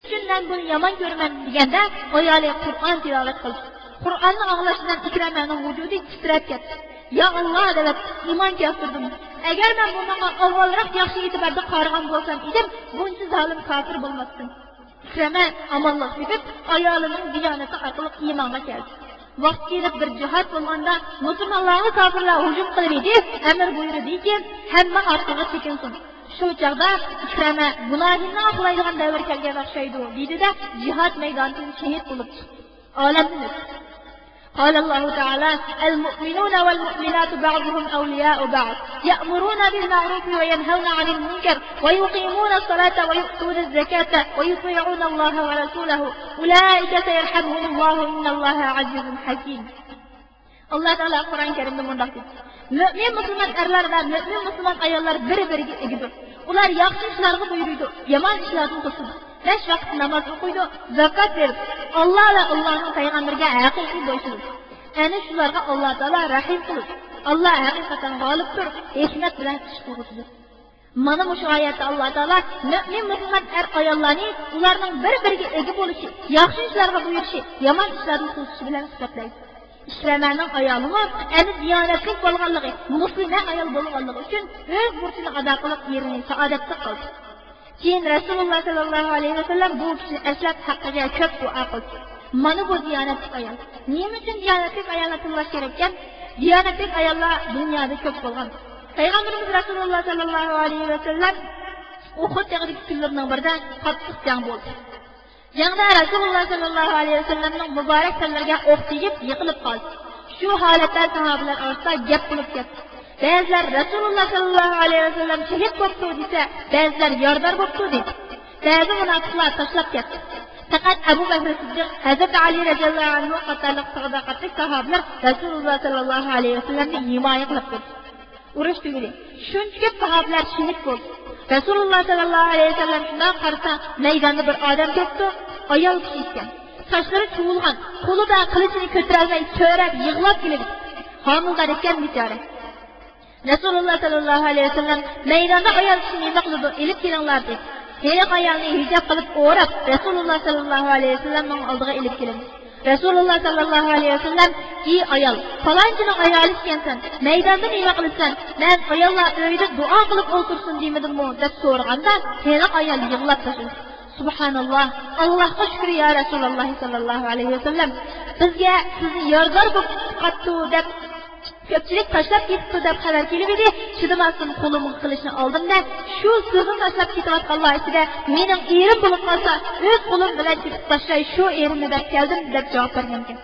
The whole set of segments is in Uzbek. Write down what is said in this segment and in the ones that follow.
Shundan buni yomon ko'raman deganda ayoli Qur'on tilovat qildi. Qur'onni anglashdan Ikramaning vujudi titrab ketdi. Ya Allah deb iymon keltirdim. Agar men bunga avvalroq yaxshi e'tiborda qaragan bo'lsam edim, buncha zolim kafir bo'lmasdim. Ikrama amonlik deb ayolining diyonati orqali iymonga keldi. Vaqt kelib bir jihad bo'lganda musulmonlarga kafirlar hujum qildi, amr buyurdiki, hamma orqaga chekinsin. Shu chaqda Ikrama gunohini oqlaydigan davr kelgan o'xshaydi, dedi-da jihad maydonidan shahid bo'lib chiqdi. Olamni قال الله تعالى المؤمنون والمؤمنات بعضهم أولياء بعض يأمرون بالمعروف وينهون عن المنكر ويقيمون الصلاة ويؤتون الزكاة ويطيعون الله ورسوله أولئك سيرحمهم الله إن الله عزيز حكيم. الله تعالى القرآن الكريم من ذلك mümin Müslüman erler ve mümin Müslüman ayollar biri-biriga egidir. Ular yaxshi ishlarga buyuruydi, yomon ishlardan to'sidi. 5 vaqt namoz o'qiydi, zakot berib, Alloh va Allohning payg'ambariga haqiqiy bo'ysunadi. Ana shularga Alloh taolo rahim qiladi. Alloh haqiqatan g'olibdir, hikmat bilan ish qiladi. Mana bu oyatda Alloh taolo mümin Müslüman er ayollarni ularning bir-biriga egi bo'lishi, yaxshi ishlarga buyurishi, yomon ishlardan to'sishi bilan sifatlaydi. İşlemenin ayolunu en diyanetlik bolğanlığı, muslime ayol bolğanlığı için öz burçunu ada qılıp yerini saadetli kıldı. Keyin Resulullah sallallahu aleyhi ve sellem bu kişinin eslep hakkıca çok dua kıldı. Mana bu diyanetlik ayol. Niyem için diyanetlik ayolına tınlaş gerekken? Diyanetlik ayollar dünyada çok bolğan. Peygamberimiz Resulullah sallallahu aleyhi ve sellem Uhud dağıdaki günlerinin birde qattiq jang bo'ldi. Jangda Rasululloh sallallohu alayhi vasallamning muborak tanlariga o'q tegib yiqilib qoldi. Shu holatda sahobalar orasida gap bo'lib ketdi. Ba'zilar Rasululloh sallallohu alayhi vasallam shahid bo'ldi desa, ba'zilar yordar bo'ldi dedi. Ba'zi munofiqlar tashlab ketdi. Faqat Abu Bakr Siddiq, Hazrat Ali radhiyallohu anhu qatorliq sahobalar sahobalar Rasululloh sallallohu alayhi vasallamni himoya qilib turdi. Urush tugadi. Shuncha sahobalar shahid bo'ldi. Rasululloh sallallohu alayhi vasallam shundan qarasa maydonda bir odam ketdi, ayol kishi ekan. Sochlari chuvilgan, qo'lida qilichini ko'tara olmay so'rab yig'lab keldi. Homildor ekan bechora. Rasululloh sallallohu alayhi vasallam maydonda ayol kishini nima qildi? Elib kelinglar dedi. Heyq ayolni hijab qilib o'rab Rasululloh sallallohu alayhi vasallamning oldiga elib keldi. Rasululloh sallallohu alayhi vasallam "Ey ayol, falonchining ayoli ekansan, maydonda nima qilasan? Men ayollar uyida duo qilib o'tirsin demadimmi?" deb so'raganda, heyq ayol yig'lab tashladi. Subhanallah, Allohga shukr ya Rasululloh sallallohu alayhi vasallam. Bizga sizni yordar bo'lib qattu deb ko'pchilik tashlab ketdi deb xabar kelib edi. Chidamasdan qo'limni qilishni oldimda, shu sizni tashlab ketayotganlar ichida mening erim bo'lib qolsa, o'z qo'lim bilan ketib tashlay shu erimni deb keldim deb javob bergan ekan.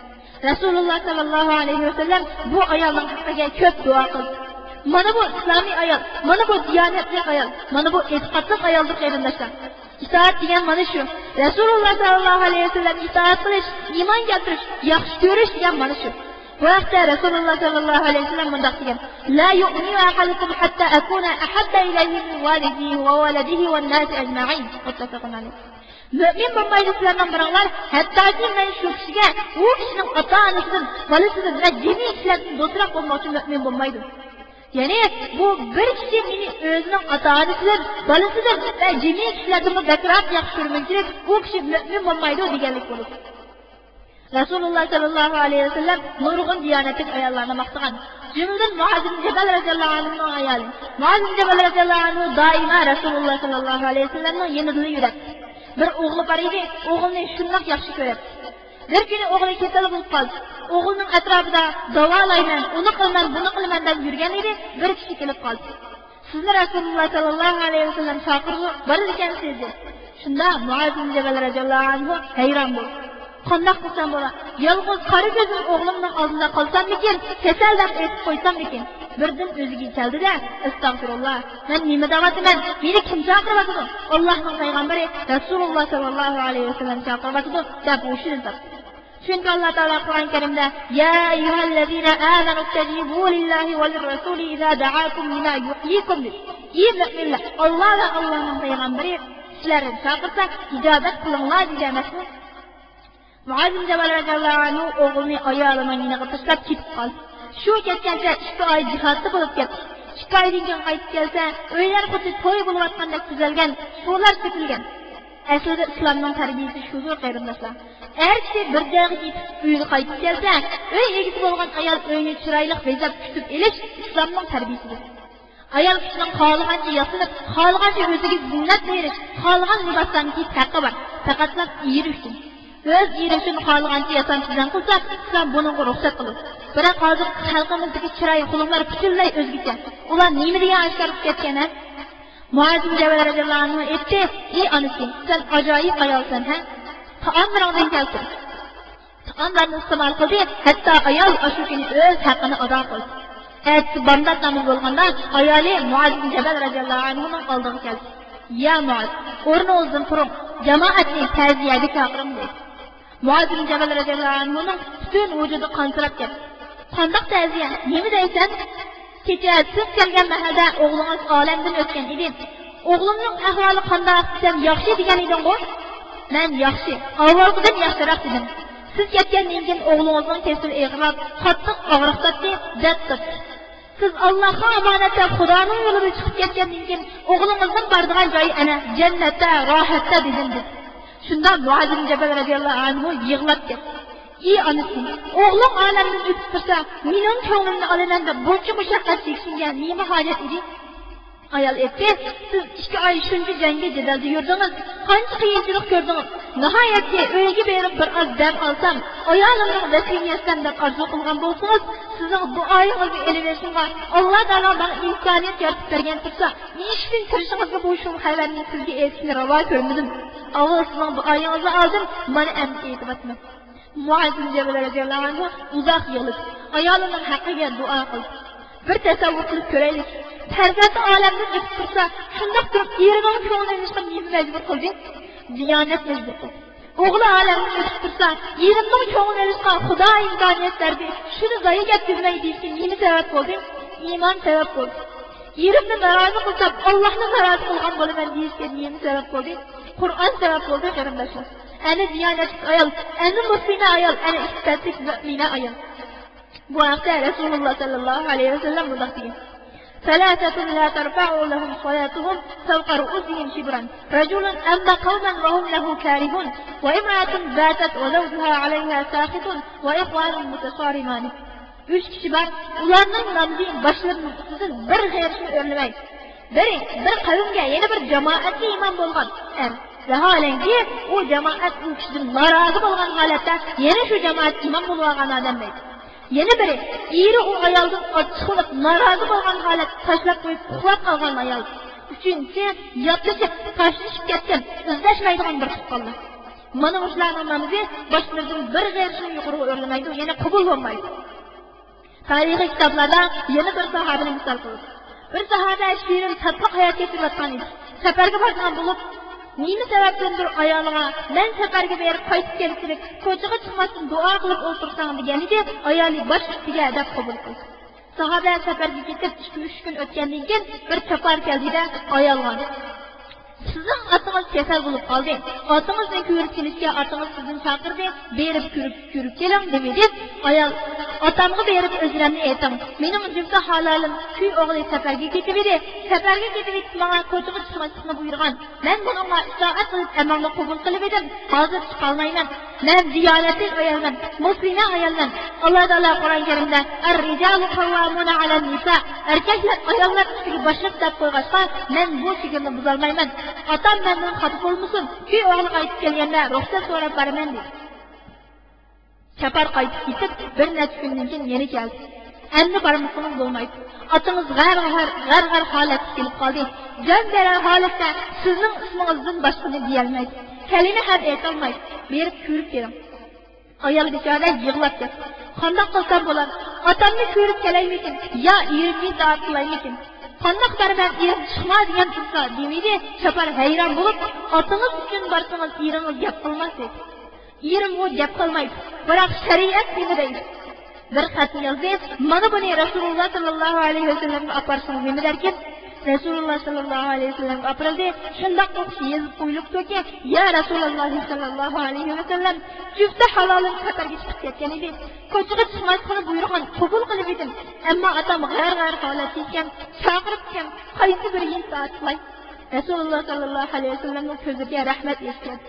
Rasululloh sallallohu alayhi vasallam bu ayolning haqqiga ko'p duo qildi. Mana bu islomiy ayol, mana bu diyonatli ayol, mana bu e'tiqodli ayoldir qarindoshlar. İtaat degan mana shu. Rasululloh sallallohu alayhi vasallam itoat qilish, iymon keltirish, yaxshi ko'rish degan mana shu. Bu vaqtda Rasululloh sallallohu alayhi vasallam bunday degan: "La yu'minu ahadukum hatta akuna ahabba ilayhi min walidihi wa waladihi wan nas ajma'in." Muttafaqun alayh. Mümin bo'lmaydi sizlarning biringlar, hattoki men shu kishiga, u kishining ota-onasidan, bolasidan va jami kishilardan do'stroq bo'lmoqchi mu'min bo'lmaydi. Yani bu bir kishi meni o'zining ota-onasidan, bolasidan va jami kishilardan bakroq yaxshi ko'rmaydi, u kishi mu'min bo'lmaydi deganlik bo'ladi. Rasululloh sallallohu alayhi vasallam nurg'un diyonatli ayollarni maqtagan. Jumladan Muaz ibn Jabal radhiyallohu anhu ayoli. Muaz ibn Jabal radhiyallohu anhu doimo Rasululloh sallallohu alayhi vasallamning yanida yuradi. Bir o'g'li bor edi, o'g'ilni shundoq yaxshi ko'radi. Bir kuni o'g'li kasal bo'lib qoldi. O'g'ilning atrofida davolayman, uni qilman, buni qilman deb yurgan edi, bir kishi kelib qoldi. Sizni Rasululloh sallallohu alayhi vasallam chaqirdi, bir ekansiz dedi. Shunda Muaz ibn Jabal radhiyallohu anhu hayron bo'ldi. Qanday qilsam bo'ladi? Yolg'iz qari ko'zim o'g'limning oldida qolsam-mikin, kasal deb aytib qo'ysam-mikin. Birdan o'ziga keldi-da, "Astagfirullah, men nima deyapman? Meni kim chaqiryapti?" Allohning payg'ambari Rasululloh sallallohu alayhi vasallam chaqiryapti deb o'shirdi. Chunki Alloh taolo Qur'on Karimda: "Ya ayyuhallazina amanu istajibu lillahi va lirrasuli idza da'akum lima yuhyikum." Ey mu'minlar, Alloh va Allohning payg'ambari sizlarni chaqirsa, ijobat qilinglar deganmi? Muaz ibn Jabal radhiyallohu anhu o'g'ilni ayolining yoniga tashlab ketib qoldi. Shu ketgancha 2 oy jihodda bo'lib ketdi. 2 oydan keyin qaytib kelsa, uylar xuddi to'y bo'layotgandek tuzalgan, suvlar sepilgan. Aslida islomning tarbiyasi shudir qarindoshlar. Agar kishi bir joyga yetib uyga qaytib kelsa, uy egasi bo'lgan ayol uyni chiroyli bezab kutib elish islomning tarbiyasidir. Ayol kishining xohlagancha yasinib, xohlagancha o'ziga ziynat berish, xohlagan liboslarni kiyib haqqi bor. Faqatla eri uchun. O'z eri uchun xohlagancha yasansizdan qilsa, islom bunga ruxsat qiladi. Biroq hozir xalqimizdagi chiroy xulqlar butunlay o'zgacha. Ular nima degan ashkarib ketgan? Muaz bin Jabal radhiyallohu anhu aytdi: "Ey onasi, sen ajoyib ayolsan, ha? Taomlardan keltir. Taomlarni iste'mol qildi, hatto ayol shu kuni o'z haqqini ado qildi." Ertasi bomdod namoz bo'lganda ayoli Muaz bin Jabal radhiyallohu anhuning oldiga keldi. "Ya Muaz, o'rningizdan turib, jamoatni ta'ziyaga chaqiring" dedi. Muaz bin Jabal radhiyallohu anhuning butun vujudi qonsirab ketdi. "Qandoq ta'ziya? Nima deysan? Kecha siz kelgan mahalda o'g'lingiz olamdan o'tgan edi. O'g'limning ahvoli qandoq desam, yaxshi degan eding-ku?" "Men yaxshi, avvalgidan yaxshiroq dedim. Siz ketgandan keyin o'g'lingizning kasali eg'rab, qattiq og'riqdatdi, debdi. Siz Allohga omonatda Xudoning yo'lida chiqib ketgandan keyin o'g'lingizning boradigan joyi ana jannatda, rohatda dedim." Shunda Muaz bin Jabal radhiyallohu anhu yig'lab ketdi. "Ey onasi, o'g'lim olamdan o'tib tursa, mening ko'nglimni olaman deb buncha mushaqqat chekishga nima hojat edi?" Ayol aytdi: "Siz 2 oy shuncha jangga jadalda yurdingiz, qancha qiyinchilik ko'rdingiz. Nihoyatda uyga berib bir oz dam olsam, ayolimning vasiniyasidan deb orzu qilgan bo'lsangiz, sizning duoyingizni eliveshimga Alloh taolo bana imkoniyat yaratib bergan tursa, nechun kirishingizga bu shu xabarni sizga aytishni ravo ko'rmadim. Avval sizning duoyingizni oldim, mana endi aytyapman." Muaz bin Jabal radhiyallohu anhu uzoq yig'lab, ayolining haqqiga duo qildi. Bir tasavvur qilib ko'raylik. Farzand olamdan o'tib tursa, shundoq turib erining ko'nglini nima majbur qildi? Diyonat majbur qildi. O'g'li olamdan o'tib tursa, erimning ko'nglini Xudo imkoniyat berdi. Shuni zoya ketkizmay deyishga nima sabab bo'ldi? Iymon sabab bo'ldi. Erimni narozi qilsam, Allohni narozi qilgan bo'laman deyishga nima sabab bo'ldi? Qur'on sabab bo'ldi, qarindoshlar. Ana diyonat ayol, ana muslima ayol, ana istatlik mu'mina ayol. Bu haqda Rasululloh sallallohu alayhi vasallam bunday degan: "ثلاثة لا ترفع لهم صلاتهم فوق رؤوسهم شبرا رجل أما قوما وهم له كارهون وامرأة باتت وزوجها عليها ساخط وإخوان متصارمان." 3 kishi bor, ularning namzi boshlarining ustidan bir g'ayrisini o'rlamaydi. Bir qavmga, yana bir jamoatga imom bo'lgan er. Vaholanki u jamoat u kishidan norozi bo'lgan holatda yana shu jamoat imom bo'lib olgan odam deydi. Yana biri, eri u ayoldan ochiqlik norozi bo'lgan holat tashlab qo'yib uxlab qolgan ayol. Uchinchi, yotlashib, tashlashib ketgan, izlashmaydigan bir qollar. Mana shularning namozi boshlaridan bir g'ayrisini yuqoriga o'rlamaydi, yana qabul bo'lmaydi. Tarixiy kitoblarda yana bir sahobani misol qildi. Bir sahoba shirin tatbiq hayot kechirayotgan edi. Safarga borgan bo'lib, nima sababdandir ayoliga "Men safarga berib qaytib kelishim, ko'chaga chiqmasdan duo qilib o'tirsam" deganida, ayoli bosh ustiga deb qabul qildi. Sahoba safarga ketib 2-3 kun o'tgandan keyin bir chopar keldida ayolga: "Sizning otingiz kasal bo'lib qoldi. Otingizni ko'rib kelishga otingiz sizni chaqirdi, berib ko'rib keling" dedi. Ayol: "Otamga berib o'zlarimni ayting. Mening jimsa halalim kuy o'g'li safarga ketib edi. Safarga ketib menga ko'chaga chiqmaslikni buyurgan. Men bunga itoat qilib amalni qabul qilib edim. Hozir chiqa olmayman. Men diyonatli ayolman, muslima ayolman. Alloh taolo Qur'on Karimda "Ar-rijalu qawwamuna 'alan-nisa" erkaklar ayollar ustiga boshliq deb qo'yg'achqa, men bu fikrni buza olmayman. Otam mendan xafa bo'lmasin. Kuy o'g'li qaytib kelganda ruxsat so'rab beraman dedi. Chapar qaytib ketib, bir necha kundan keyin yana keldi. Endi bormasam bo'lmaydi. Otingiz g'ar holatga kelib qoldi. Jon berar holatda sizning ismingizdan boshqani deya olmaydi. Kalima ham ayta olmaydi. Berib ko'rib keling. Ayol bechora yig'lab ketdi. Qandoq qilsam bo'ladi? Otamni ko'rib kelaymikin, yo erimni da'vat qilaymikin? Qandoq barman erim chiqma degan tursa, demidi. Chapar hayron bo'lib, otingiz uchun borsangiz eringiz gap qilmas dedi. Erim o gap qilmaydi. Biroq shariat nima deydi? Bir xat yozdi. Mana buni Rasululloh sallallohu alayhi vasallamga aparsangiz nima derkin? Rasululloh sallallohu alayhi vasallam aparildi. Shundoq yozib qo'yilibdiki, "Ya Rasululloh sallallohu alayhi vasallam, jufta halolim safarga chiqib ketgan edi. Ko'chaga chiqmaslikni buyurgan, qabul qilib edim. Ammo otam g'ar holatda ekan, chaqirib ham qaysi bir yin soat qilay. Rasululloh sallallohu alayhi vasallamning ko'ziga rahmat etgan.